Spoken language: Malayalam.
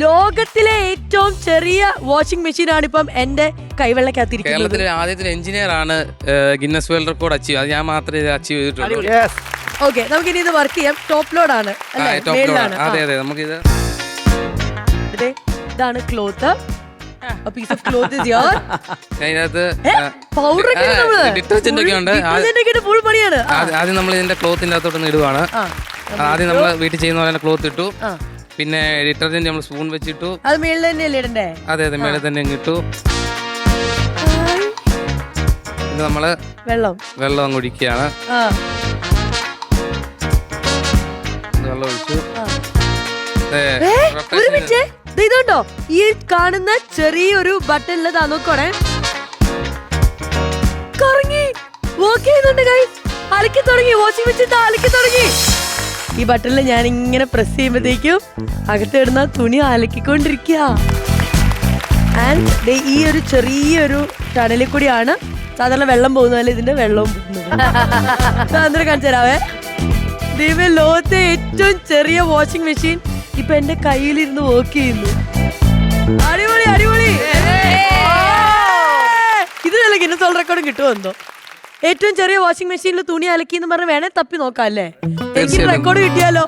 ലോകത്തിലെ ഏറ്റവും ചെറിയ വാഷിംഗ് മെഷീൻ ആണ് ഇപ്പം എന്റെ കൈവെള്ളക്കകത്തിരിക്കുന്നത്. കേരളത്തിലെ ആദ്യത്തെ എഞ്ചിനീയർ ആണ് ഗിന്നസ് വേൾഡ് റെക്കോർഡ് അച്ചീവ്. അത് ഞാൻ മാത്രമേ ഇത് അച്ചീവ് ചെയ്തിട്ടുള്ളൂ. ഓക്കെ, നമുക്കിനി ഇത് വർക്ക് ചെയ്യാം. ടോപ്പ് ലോഡ് ആണ്. അതെ അതെ, നമുക്കിത് ഇതാണ് cloth. Piece of cloth is here. അതിനകത്ത് പൗഡർ ഒക്കെ ഡിറ്റർജന്റ് ഒക്കെ ഉണ്ട്. ഫുൾ പണിയാണ്. ആദ്യം നമ്മൾ ഇതിന്റെ ക്ലോത്തിന്റെ അകത്തോട്ട് ഇടുവാണ്. ആദ്യം നമ്മൾ വീട്ടിൽ ചെയ്യുന്ന പോലെ ക്ലോത്ത് ഇട്ടു. പിന്നെ ഡിറ്റർജന്റ് നമ്മൾ സ്പൂൺ വെച്ചിട്ടു. അത് മേളിൽ തന്നെയല്ലേ ഇടണ്ടേ? അതെ അതെ, മേളിൽ തന്നെ ഇട്ടു. ഇത് നമ്മള് വെള്ളം അങ്ങ് ഒഴിക്കുകയാണ്. വെള്ളം ഒഴിച്ചു. ഒരു മിനിറ്റ്, ഇതുണ്ടോ ഈ കാണുന്ന ചെറിയൊരു ബട്ടണിലതാ നോക്കണേ, കറങ്ങി വർക്ക് ചെയ്യുന്നുണ്ട് ഗൈസ്. അലക്കി തുടങ്ങി, വാഷിംഗ് മെഷീൻ അലക്കി തുടങ്ങി. ഈ ബട്ടണിൽ ഞാൻ ഇങ്ങനെ പ്രസ് ചെയ്യുമ്പോഴത്തേക്കും അകത്തിടുന്ന തുണി അലക്കിക്കൊണ്ടിരിക്കുക. ആൻഡ് ഈ ഒരു ചെറിയൊരു ടണലിൽ കൂടിയാണ് സാധാരണ വെള്ളം പോകുന്ന പോലെ ഇതിന്റെ വെള്ളവും പോകുന്നത്. കാണിച്ചു തരാവേ. ദൈവം, ലോകത്തെ ഏറ്റവും ചെറിയ വാഷിംഗ് മെഷീൻ ഇപ്പൊ എന്റെ കയ്യിലിരുന്ന് വർക്ക് ചെയ്യുന്നു. അടിപൊളി അടിപൊളി. ഇതിനല്ല ഗിന്നസ് വേൾഡ് റെക്കോർഡും കിട്ടുമോ എന്തോ. ഏറ്റവും ചെറിയ വാഷിംഗ് മെഷീനിൽ തുണി അലക്കി എന്ന് പറഞ്ഞ് വേണേ തപ്പി നോക്കാം അല്ലേ? എനിക്ക് റെക്കോർഡ് കിട്ടിയാലോ.